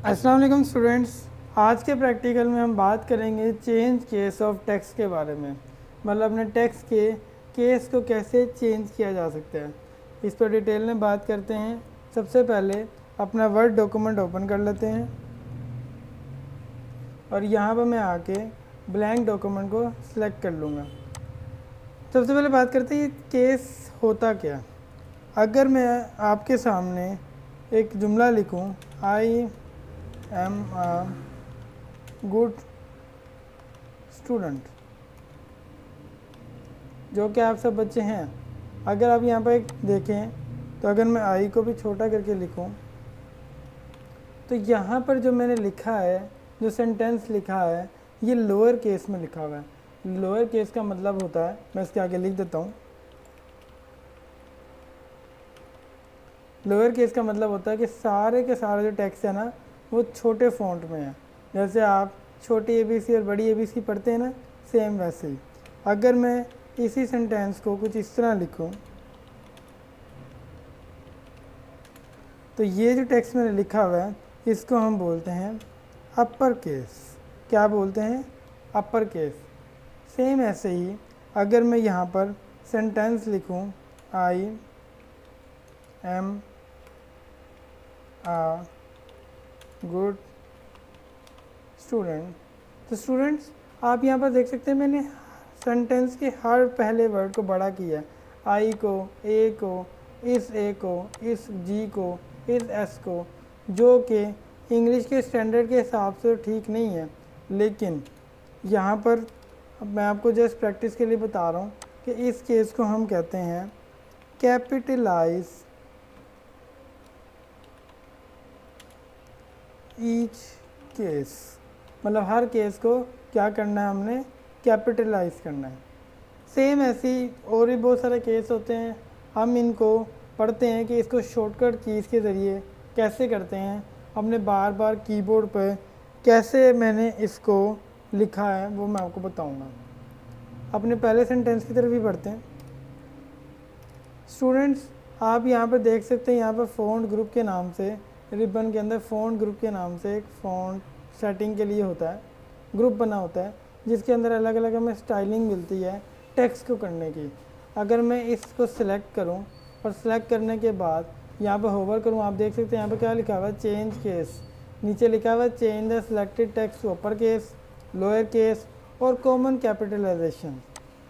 अस्सलाम वालेकुम स्टूडेंट्स। आज के प्रैक्टिकल में हम बात करेंगे चेंज केस ऑफ टेक्स्ट के बारे में, मतलब अपने टेक्स्ट के केस को कैसे चेंज किया जा सकता है। इस पर डिटेल में बात करते हैं। सबसे पहले अपना वर्ड डॉक्यूमेंट ओपन कर लेते हैं और यहाँ पर मैं आके ब्लैंक डॉक्यूमेंट को सिलेक्ट कर लूँगा। सबसे पहले बात करते हैं केस होता क्या। अगर मैं आपके सामने एक जुमला लिखूँ, I am a good student, जो कि आप सब बच्चे हैं। अगर आप यहाँ पर एक देखें तो अगर मैं आई को भी छोटा करके लिखूँ तो यहाँ पर जो मैंने लिखा है, जो सेंटेंस लिखा है, ये लोअर केस में लिखा हुआ है। लोअर केस का मतलब होता है, मैं इसके आगे लिख देता हूँ। लोअर केस का मतलब होता है कि सारे के सारे जो टेक्स्ट है ना, वो छोटे फ़ॉन्ट में है। जैसे आप छोटी ABC और बड़ी ABC पढ़ते हैं ना, सेम वैसे ही। अगर मैं इसी सेंटेंस को कुछ इस तरह लिखूं तो ये जो टेक्स्ट मैंने लिखा हुआ है, इसको हम बोलते हैं अपर केस। क्या बोलते हैं? Upper case. सेम ऐसे ही अगर मैं यहाँ पर सेंटेंस लिखूं, I am a good student, तो स्टूडेंट्स आप यहाँ पर देख सकते हैं मैंने सेंटेंस के हर पहले वर्ड को बड़ा किया है। आई को, ए को, इस ए को, इस जी को, इस एस को, जो कि इंग्लिश के स्टैंडर्ड के हिसाब से ठीक नहीं है। लेकिन यहाँ पर मैं आपको जस्ट प्रैक्टिस के लिए बता रहा हूँ कि इस केस को हम कहते हैं कैपिटलाइज ईच केस, मतलब हर केस को क्या करना है, हमने कैपिटलाइज करना है। सेम ऐसी और भी बहुत सारे केस होते हैं, हम इनको पढ़ते हैं कि इसको शॉर्टकट कीज़ के ज़रिए कैसे करते हैं। हमने बार बार कीबोर्ड पर कैसे मैंने इसको लिखा है वो मैं आपको बताऊंगा। अपने पहले सेंटेंस की तरफ भी पढ़ते हैं। स्टूडेंट्स आप यहाँ पर देख सकते हैं, यहाँ पर फ़ॉन्ट ग्रुप के नाम से, रिबन के अंदर फ़ॉन्ट ग्रुप के नाम से एक फ़ॉन्ट सेटिंग के लिए होता है, ग्रुप बना होता है, जिसके अंदर अलग अलग हमें स्टाइलिंग मिलती है टेक्स्ट को करने की। अगर मैं इसको सिलेक्ट करूं और सिलेक्ट करने के बाद यहाँ पर होवर करूं, आप देख सकते हैं यहाँ पर क्या लिखा हुआ है, चेंज केस। नीचे लिखा हुआ है change the selected text to upper case, lower case और कॉमन कैपिटलाइजेशन।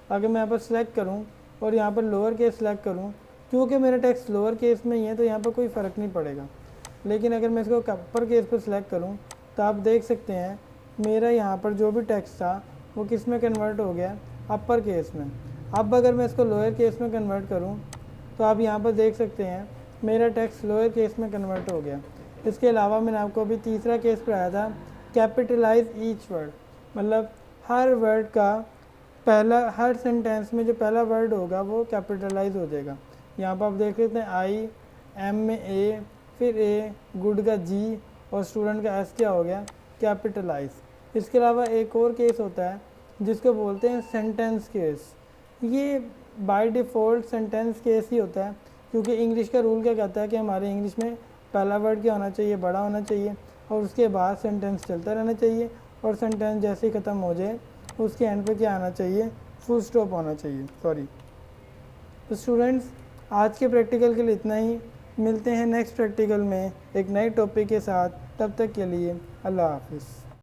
अगर मैं यहाँ पर सिलेक्ट करूँ और यहाँ पर लोअर केस सिलेक्ट करूँ, क्योंकि मेरा टेक्स्ट लोअर केस में ही है तो यहाँ पर कोई फ़र्क नहीं पड़ेगा। लेकिन अगर मैं इसको अपर केस पर सिलेक्ट करूँ तो आप देख सकते हैं मेरा यहाँ पर जो भी टेक्स्ट था वो किस में कन्वर्ट हो गया, अपर केस में। अब अगर मैं इसको लोअर केस में कन्वर्ट करूँ तो आप यहाँ पर देख सकते हैं मेरा टेक्स्ट लोअर केस में कन्वर्ट हो गया। इसके अलावा मैंने आपको अभी तीसरा केस पढ़ाया था, कैपिटलाइज ईच वर्ड, मतलब हर वर्ड का पहला, हर सेंटेंस में जो पहला वर्ड होगा वो कैपिटलाइज हो जाएगा। यहाँ पर आप देख सकते हैं आई एम में ए, फिर ए, गुड का जी और स्टूडेंट का एस क्या हो गया, कैपिटलाइज। इसके अलावा एक और केस होता है जिसको बोलते हैं सेंटेंस केस। ये बाय डिफ़ॉल्ट सेंटेंस केस ही होता है, क्योंकि इंग्लिश का रूल क्या कहता है कि हमारे इंग्लिश में पहला वर्ड क्या होना चाहिए, बड़ा होना चाहिए, और उसके बाद सेंटेंस चलता रहना चाहिए, और सेंटेंस जैसे ही ख़त्म हो जाए उसके एंड पे क्या आना चाहिए, फुल स्टॉप होना चाहिए, सॉरी। तो स्टूडेंट्स आज के प्रैक्टिकल के लिए इतना ही। मिलते हैं नेक्स्ट प्रैक्टिकल में एक नए टॉपिक के साथ। तब तक के लिए अल्लाह हाफिज़।